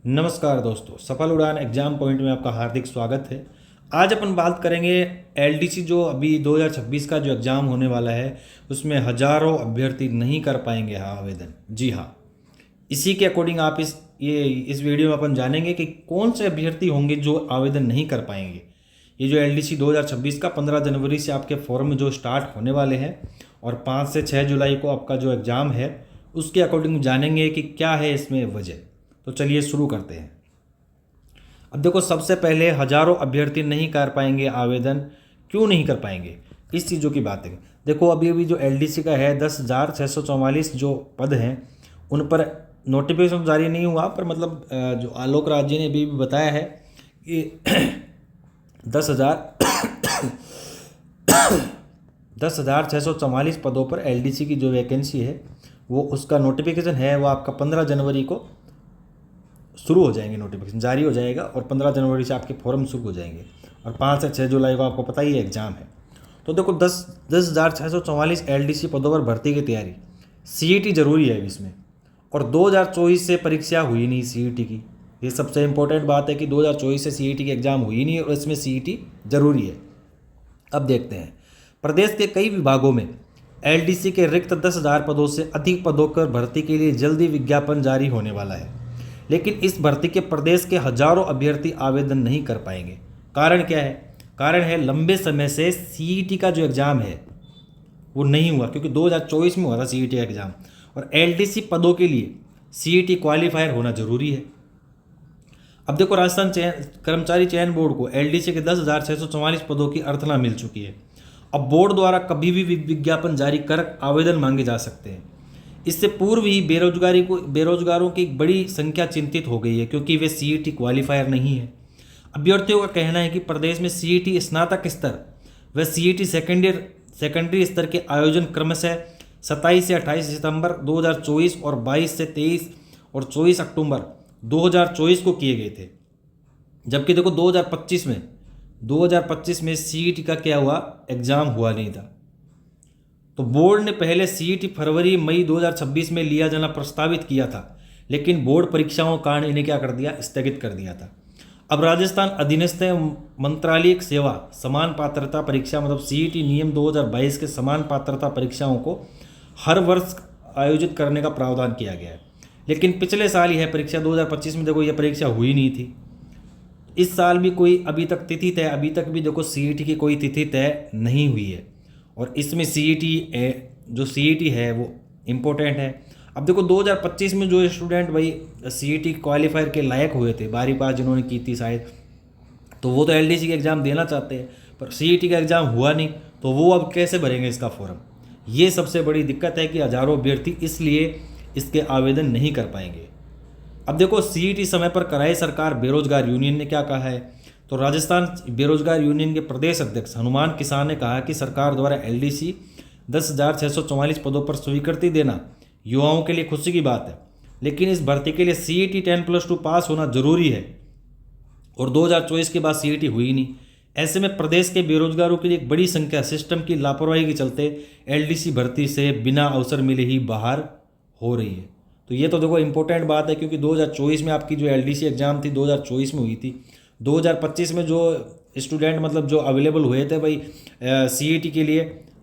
नमस्कार दोस्तों, सफल उड़ान एग्जाम पॉइंट में आपका हार्दिक स्वागत है। आज अपन बात करेंगे एलडीसी जो अभी 2026 का जो एग्ज़ाम होने वाला है उसमें हज़ारों अभ्यर्थी नहीं कर पाएंगे आवेदन। जी हाँ, इसी के अकॉर्डिंग आप इस वीडियो में अपन जानेंगे कि कौन से अभ्यर्थी होंगे जो आवेदन नहीं कर पाएंगे। ये जो एलडीसी 2026 का 15 जनवरी से आपके फॉर्म जो स्टार्ट होने वाले हैं और 5 से 6 जुलाई को आपका जो एग्ज़ाम है उसके अकॉर्डिंग जानेंगे कि क्या है इसमें वजह। तो चलिए शुरू करते हैं। अब देखो, सबसे पहले हज़ारों अभ्यर्थी नहीं कर पाएंगे आवेदन। क्यों नहीं कर पाएंगे, इस चीज़ों की बात है। देखो, अभी जो एलडीसी का है 10,644 जो पद हैं उन पर नोटिफिकेशन जारी नहीं हुआ, पर मतलब जो आलोक राज जी ने भी बताया है कि 10,644 पदों पर एलडीसी की जो वैकेंसी है वो उसका नोटिफिकेशन है वो आपका 15 जनवरी को शुरू हो जाएंगे, नोटिफिकेशन जारी हो जाएगा और 15 जनवरी से आपके फॉर्म शुरू हो जाएंगे और 5 से 6 जुलाई को आपको पता ही है एग्ज़ाम है। तो देखो, 10,644 एलडीसी पदों पर भर्ती की तैयारी, सीईटी जरूरी है इसमें। और 2024 से परीक्षा हुई नहीं सीईटी की, ये सबसे इम्पोर्टेंट बात है कि 2024 से सीईटी की एग्ज़ाम हुई नहीं और इसमें सीईटी जरूरी है। अब देखते हैं, प्रदेश के कई विभागों में एलडीसी के रिक्त 10,000 पदों से अधिक पदों पर भर्ती के लिए जल्दी विज्ञापन जारी होने वाला है, लेकिन इस भर्ती के प्रदेश के हजारों अभ्यर्थी आवेदन नहीं कर पाएंगे। कारण क्या है? कारण है लंबे समय से सीईटी का जो एग्ज़ाम है वो नहीं हुआ, क्योंकि 2024 में हुआ था सीईटी का एग्ज़ाम और एलडीसी पदों के लिए सीईटी क्वालिफायर होना जरूरी है। अब देखो, राजस्थान कर्मचारी चयन बोर्ड को एलडीसी के 10,644 पदों की अर्थना मिल चुकी है। अब बोर्ड द्वारा कभी भी विज्ञापन जारी कर आवेदन मांगे जा सकते हैं। इससे पूर्व ही बेरोजगारों की एक बड़ी संख्या चिंतित हो गई है, क्योंकि वे सीईटी क्वालिफायर नहीं है। अभ्यर्थियों का कहना है कि प्रदेश में सीईटी स्नातक स्तर व सीईटी सेकेंडरी स्तर के आयोजन क्रमशः 27 से 28 सितंबर 2024 और 22 से 23 और 24 अक्टूबर 2024 को किए गए थे। जबकि देखो, 2025 में सीईटी का क्या हुआ, एग्ज़ाम हुआ नहीं था। तो बोर्ड ने पहले सीईटी फरवरी मई 2026 में लिया जाना प्रस्तावित किया था, लेकिन बोर्ड परीक्षाओं के कारण इन्हें क्या कर दिया, स्थगित कर दिया था। अब राजस्थान अधीनस्थ मंत्रालयिक सेवा समान पात्रता परीक्षा मतलब सीईटी नियम 2022 के समान पात्रता परीक्षाओं को हर वर्ष आयोजित करने का प्रावधान किया गया है, लेकिन पिछले साल यह परीक्षा 2025 में देखो यह परीक्षा हुई नहीं थी। इस साल भी कोई अभी तक तिथि तय, अभी तक भी देखो सीईटी की कोई तिथि तय नहीं हुई है और इसमें सीईटी है वो इम्पोर्टेंट है। अब देखो, 2025 में जो स्टूडेंट भाई सीईटी क्वालिफायर के लायक हुए थे, 12वीं पास जिन्होंने की थी शायद, तो वो तो एलडीसी का एग्ज़ाम देना चाहते हैं, पर सीईटी का एग्ज़ाम हुआ नहीं, तो वो अब कैसे भरेंगे इसका फॉर्म। ये सबसे बड़ी दिक्कत है कि हज़ारों अभ्यर्थी इसलिए इसके आवेदन नहीं कर पाएंगे। अब देखो, सीईटी समय पर कराए सरकार, बेरोजगार यूनियन ने क्या कहा है। तो राजस्थान बेरोजगार यूनियन के प्रदेश अध्यक्ष हनुमान किसान ने कहा कि सरकार द्वारा एलडीसी 10,644 पदों पर स्वीकृति देना युवाओं के लिए खुशी की बात है, लेकिन इस भर्ती के लिए सीईटी 10+2 पास होना जरूरी है और 2024 के बाद सीईटी हुई नहीं। ऐसे में प्रदेश के बेरोजगारों की एक बड़ी संख्या सिस्टम की लापरवाही के चलते एलडीसी भर्ती से बिना अवसर मिले ही बाहर हो रही है। तो ये तो देखो इम्पोर्टेंट बात है, क्योंकि 2024 में आपकी जो एलडीसी एग्ज़ाम थी 2024 में हुई थी। 2025 में जो स्टूडेंट मतलब जो अवेलेबल हुए थे भाई सीईटी के लिए,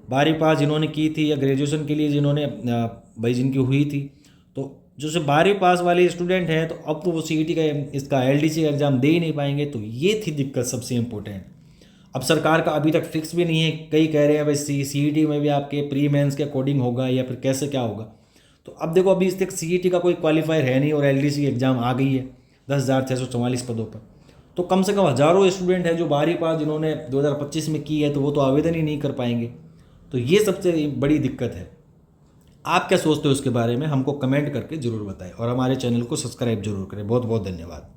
12वीं पास जिन्होंने की थी या ग्रेजुएशन के लिए जिन्होंने भाई जिनकी हुई थी, तो जो से 12वीं पास वाले स्टूडेंट हैं तो अब तो वो सीईटी का इसका एलडीसी का एग्ज़ाम दे ही नहीं पाएंगे। तो ये थी दिक्कत सबसे इम्पोर्टेंट। अब सरकार का अभी तक फिक्स भी नहीं है, कई कह रहे हैं भाई सीईटी में भी आपके प्री मेंस के अकॉर्डिंग होगा या फिर कैसे क्या होगा। तो अब देखो, अभी इस तक सीईटी का कोई क्वालिफायर है नहीं और एलडीसी की एग्ज़ाम आ गई है 10,644 पदों पर। तो कम से कम हज़ारों स्टूडेंट हैं जो 12वीं पास जिन्होंने 2025 में की है, तो वो तो आवेदन ही नहीं कर पाएंगे। तो ये सबसे बड़ी दिक्कत है। आप क्या सोचते हो इसके बारे में, हमको कमेंट करके ज़रूर बताएं और हमारे चैनल को सब्सक्राइब जरूर करें। बहुत बहुत धन्यवाद।